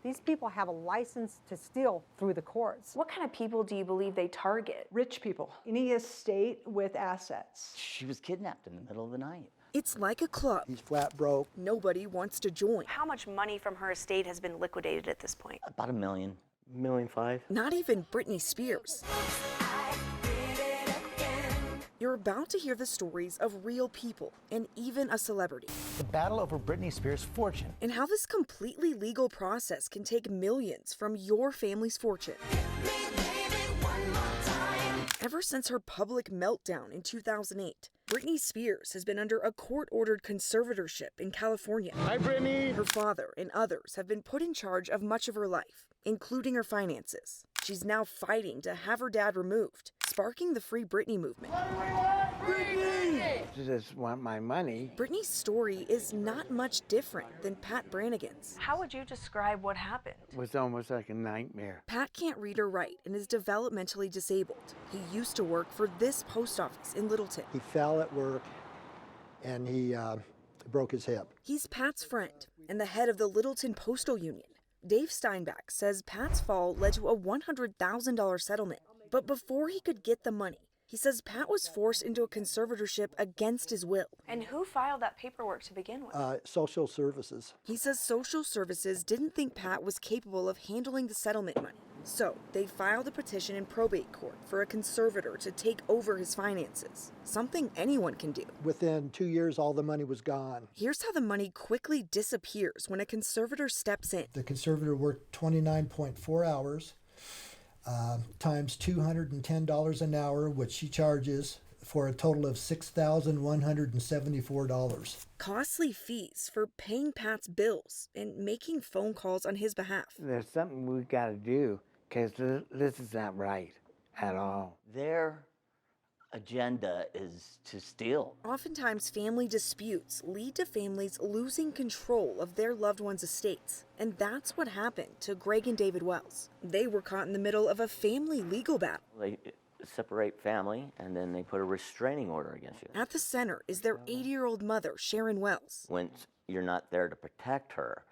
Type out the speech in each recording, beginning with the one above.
These people have a license to steal through the courts. What kind of people do you believe they target? Rich people, any estate with assets. She was kidnapped in the middle of the night. It's like a club. He's flat broke. Nobody wants to join. How much money from her estate has been liquidated at this point? About $1 million. $1.5 million. Not even Britney Spears. You're about to hear the stories of real people and even a celebrity. The battle over Britney Spears' fortune. And how this completely legal process can take millions from your family's fortune. Ever since her public meltdown in 2008, Britney Spears has been under a court-ordered conservatorship in California. Hi, Britney. Her father and others have been put in charge of much of her life, including her finances. She's now fighting to have her dad removed, sparking the Free Britney movement. Britney! I just want my money. Britney's story is not much different than Pat Brannigan's. How would you describe what happened? It was almost like a nightmare. Pat can't read or write and is developmentally disabled. He used to work for this post office in Littleton. He fell at work and he broke his hip. He's Pat's friend and the head of the Littleton Postal Union. Dave Steinbach says Pat's fall led to a $100,000 settlement. But before he could get the money, he says Pat was forced into a conservatorship against his will. And who filed that paperwork to begin with? Social services. He says social services didn't think Pat was capable of handling the settlement money. So they filed a petition in probate court for a conservator to take over his finances, something anyone can do. Within 2 years, all the money was gone. Here's how the money quickly disappears when a conservator steps in. The conservator worked 29.4 hours. Times $210 an hour, which she charges for a total of $6,174. Costly fees for paying Pat's bills and making phone calls on his behalf. There's something we got to do because this is not right at all. Their agenda is to steal. Oftentimes, family disputes lead to families losing control of their loved ones' estates. And that's what happened to Greg and David Wells. They were caught in the middle of a family legal battle. They separate family, and then they put a restraining order against you. At the center is their 80-year-old mother, Sharon Wells. When you're not there to protect her,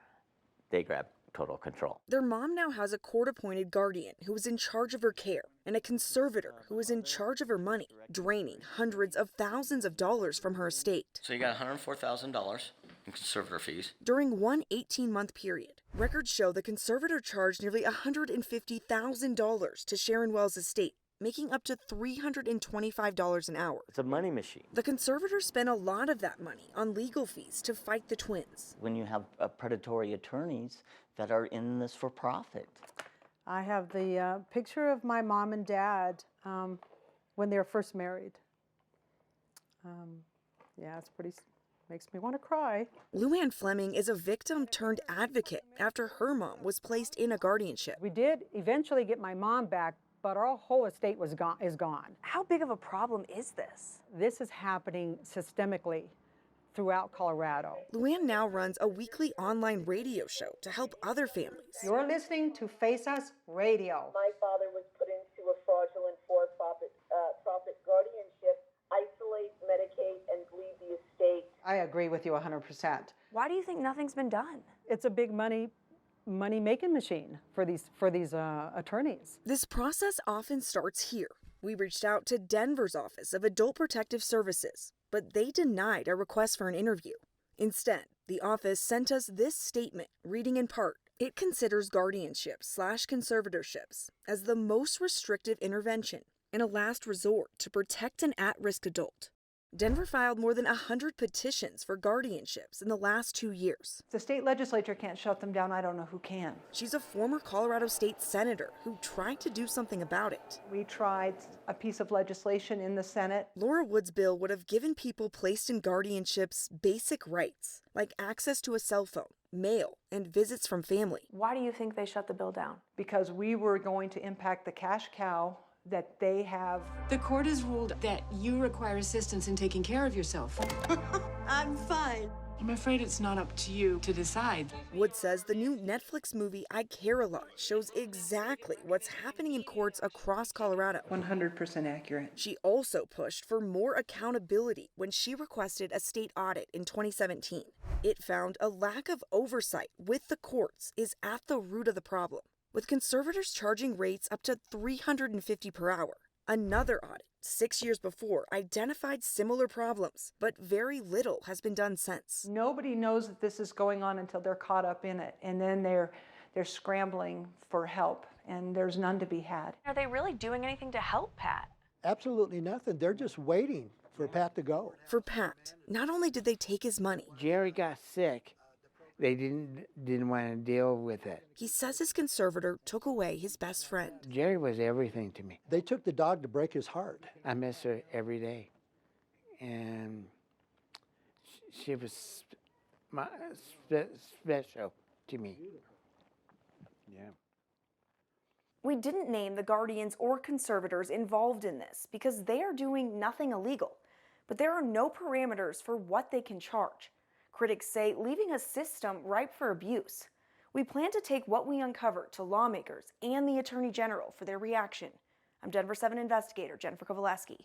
they grab total control. Their mom now has a court-appointed guardian who is in charge of her care and a conservator who is in charge of her money, draining hundreds of thousands of dollars from her estate. So you got $104,000 in conservator fees. During one 18-month period, records show the conservator charged nearly $150,000 to Sharon Wells' estate, making up to $325 an hour. It's a money machine. The conservators spent a lot of that money on legal fees to fight the twins. When you have predatory attorneys that are in this for profit. I have the picture of my mom and dad when they were first married. Yeah, it's pretty, makes me want to cry. Luann Fleming is a victim turned advocate after her mom was placed in a guardianship. We did eventually get my mom back, but our whole estate is gone. How big of a problem is this? This is happening systemically throughout Colorado. Luann now runs a weekly online radio show to help other families. You're listening to Face Us Radio. My father was put into a fraudulent for-profit guardianship, isolate, medicate, and bleed the estate. I agree with you 100%. Why do you think nothing's been done? It's a big money-making machine for these attorneys. This process often starts here. We reached out to Denver's Office of Adult Protective Services, but they denied our request for an interview. Instead, the office sent us this statement, reading in part, it considers guardianships/conservatorships as the most restrictive intervention and a last resort to protect an at-risk adult. Denver filed more than 100 petitions for guardianships in the last 2 years. If the state legislature can't shut them down, I don't know who can. She's a former Colorado state senator who tried to do something about it. We tried a piece of legislation in the Senate. Laura Wood's bill would have given people placed in guardianships basic rights, like access to a cell phone, mail, and visits from family. Why do you think they shut the bill down? Because we were going to impact the cash cow that they have. The court has ruled that you require assistance in taking care of yourself. I'm fine. I'm afraid it's not up to you to decide. Wood says the new Netflix movie I Care a Lot shows exactly what's happening in courts across Colorado. 100% accurate. She also pushed for more accountability when she requested a state audit in 2017. It found a lack of oversight with the courts is at the root of the problem, with conservators charging rates up to $350 per hour. Another audit, 6 years before, identified similar problems, but very little has been done since. Nobody knows that this is going on until they're caught up in it, and then they're scrambling for help, and there's none to be had. Are they really doing anything to help Pat? Absolutely nothing. They're just waiting for Pat to go. For Pat, not only did they take his money, Jerry got sick. They didn't want to deal with it. he says his conservator took away his best friend. Jerry was everything to me. They took the dog to break his heart. I miss her every day. And she was special to me. Yeah. We didn't name the guardians or conservators involved in this because they are doing nothing illegal, but there are no parameters for what they can charge. Critics say leaving a system ripe for abuse. We plan to take what we uncover to lawmakers and the Attorney General for their reaction. I'm Denver 7 investigator Jennifer Kovaleski.